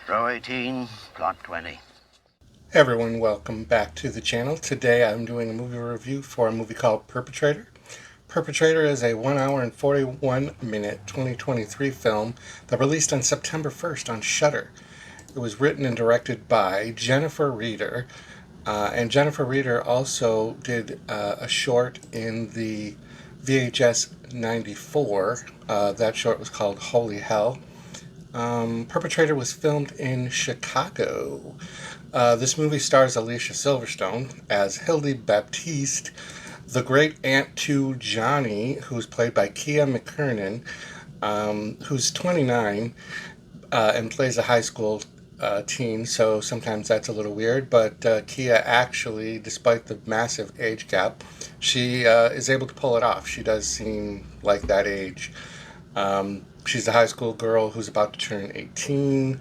Row 18, plot 20. Hey everyone, welcome back to the channel. Today I'm doing a movie review for a movie called Perpetrator. Perpetrator is a 1 hour and 41 minute 2023 film that released on September 1st on Shudder. It was written and directed by Jennifer Reeder, and Jennifer Reeder also did a short in the VHS 94. That short was called Holy Hell. Perpetrator was filmed in Chicago. This movie stars Alicia Silverstone as Hildy Baptiste, the great aunt to Jonny, who's played by Kiah mckirnan, who's 29 and plays a high school teen, so sometimes that's a little weird. But Kiah actually, despite the massive age gap, she is able to pull it off. She does seem like that age. She's a high school girl who's about to turn 18.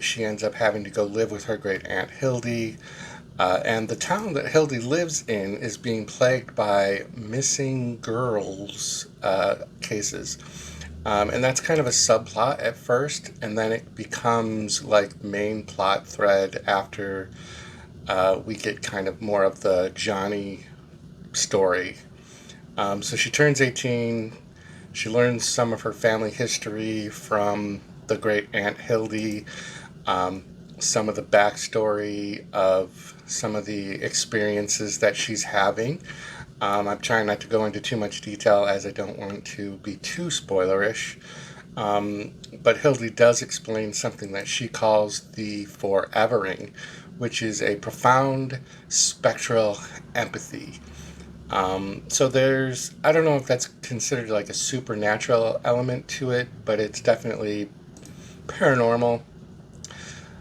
She ends up having to go live with her great aunt Hildy. And the town that Hildy lives in is being plagued by missing girls cases. And that's kind of a subplot at first, and then it becomes like main plot thread after we get kind of more of the Jonny story. So she turns 18. She learns some of her family history from the great Aunt Hildy, some of the backstory of some of the experiences that she's having. I'm trying not to go into too much detail as I don't want to be too spoilerish. But Hildy does explain something that she calls the forevering, which is a profound spectral empathy. So I don't know if that's considered like a supernatural element to it, but it's definitely paranormal.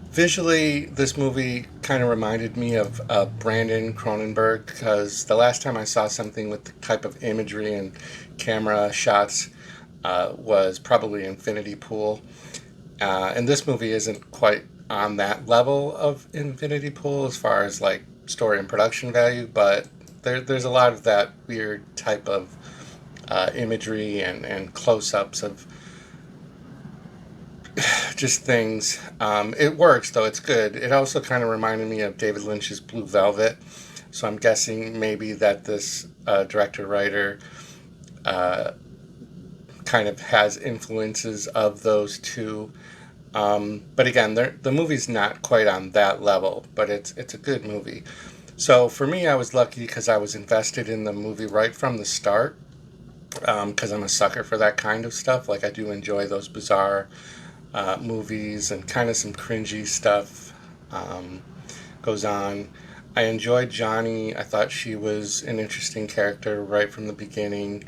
Visually, this movie kind of reminded me of Brandon Cronenberg, because the last time I saw something with the type of imagery and camera shots was probably Infinity Pool. And this movie isn't quite on that level of Infinity Pool as far as like story and production value, but there's a lot of that weird type of imagery and close-ups of just things. It works, though. It's good. It also kind of reminded me of David Lynch's Blue Velvet. So I'm guessing maybe that this director-writer kind of has influences of those two. But again, the movie's not quite on that level, but it's a good movie. So for me, I was lucky because I was invested in the movie right from the start, because I'm a sucker for that kind of stuff. Like, I do enjoy those bizarre movies, and kind of some cringy stuff goes on. I enjoyed Jonny. I thought she was an interesting character right from the beginning.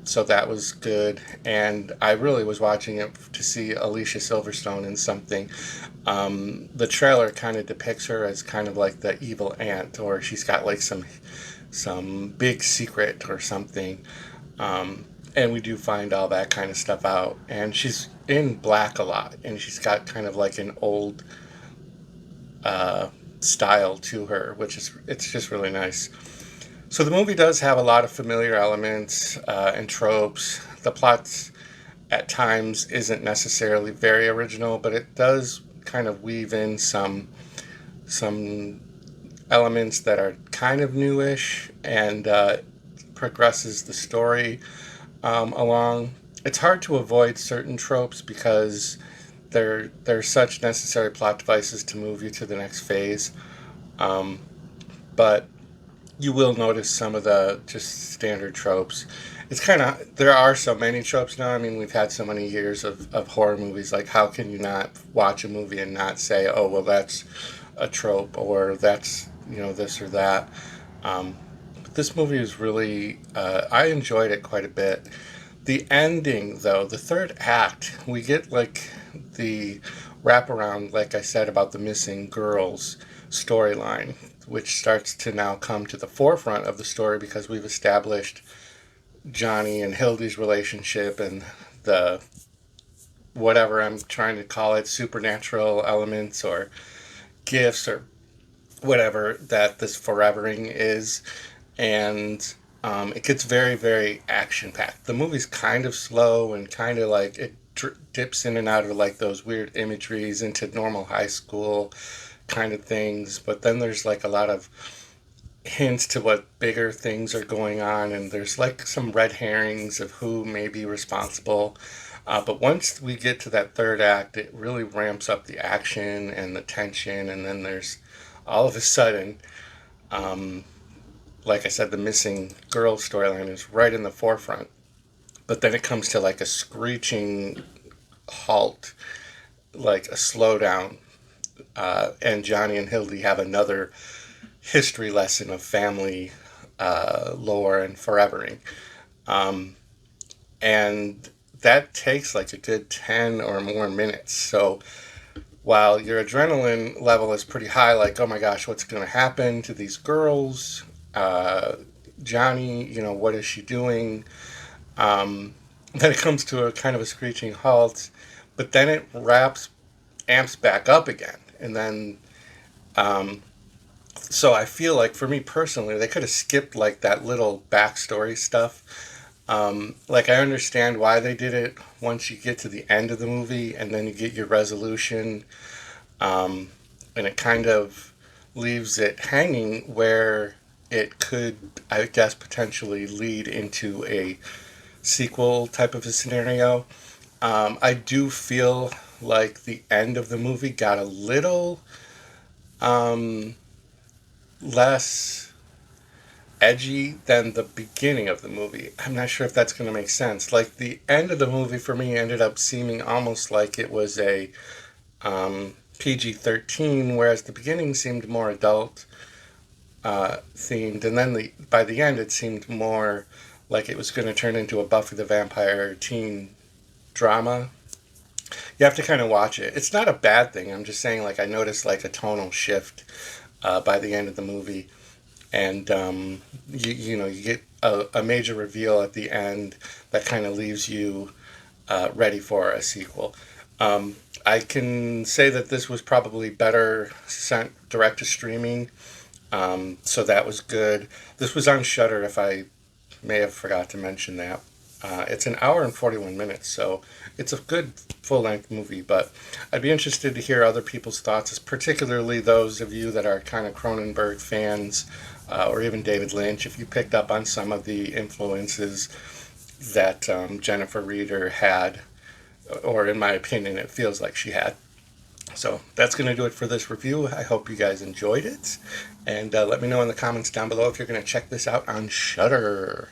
So that was good. And I really was watching it to see Alicia Silverstone in something. The trailer kind of depicts her as kind of like the evil aunt, or she's got like some big secret or something. And we do find all that kind of stuff out. And she's in black a lot, and she's got kind of like an old style to her, it's just really nice. So the movie does have a lot of familiar elements and tropes. The plot at times isn't necessarily very original, but it does kind of weave in some elements that are kind of newish, and progresses the story along. It's hard to avoid certain tropes because they're such necessary plot devices to move you to the next phase. But you will notice some of the just standard tropes. It's kind of, there are so many tropes now. I mean, we've had so many years of horror movies. Like, how can you not watch a movie and not say, oh, well, that's a trope, or that's, this or that. But this movie is really, I enjoyed it quite a bit. The ending, though, the third act, we get like the wraparound, like I said, about the missing girls storyline, which starts to now come to the forefront of the story because we've established Jonny and Hildy's relationship, and the whatever I'm trying to call it, supernatural elements or gifts or whatever that this forevering is. And it gets very, very action packed. The movie's kind of slow and kind of like dips in and out of like those weird imageries into normal high school kind of things, but then there's like a lot of hints to what bigger things are going on, and there's like some red herrings of who may be responsible. But once we get to that third act, it really ramps up the action and the tension, and then there's all of a sudden, like I said, the missing girl storyline is right in the forefront. But then it comes to like a screeching halt, like a slowdown, and Jonny and Hildy have another history lesson of family lore and forevering. And that takes like a good 10 or more minutes. So while your adrenaline level is pretty high, like, oh my gosh, what's going to happen to these girls? Jonny, what is she doing? Then it comes to a kind of a screeching halt, but then it amps back up again. And then, so I feel like for me personally, they could have skipped like that little backstory stuff. Like I understand why they did it once you get to the end of the movie and then you get your resolution. And it kind of leaves it hanging where it could, I guess, potentially lead into a sequel type of a scenario. I do feel like the end of the movie got a little less edgy than the beginning of the movie. I'm not sure if that's going to make sense. Like the end of the movie for me ended up seeming almost like it was a PG-13, whereas the beginning seemed more adult themed, and then by the end it seemed more like it was going to turn into a Buffy the Vampire teen drama. You have to kind of watch it. It's not a bad thing. I'm just saying, like, I noticed like a tonal shift by the end of the movie, and you get a major reveal at the end that kind of leaves you ready for a sequel. I can say that this was probably better sent direct to streaming, so that was good. This was on Shudder, if I may have forgot to mention that. It's an hour and 41 minutes, so it's a good full-length movie, but I'd be interested to hear other people's thoughts, particularly those of you that are kind of Cronenberg fans, or even David Lynch, if you picked up on some of the influences that Jennifer Reeder had, or in my opinion, it feels like she had. So that's going to do it for this review. I hope you guys enjoyed it, and let me know in the comments down below if you're going to check this out on Shudder.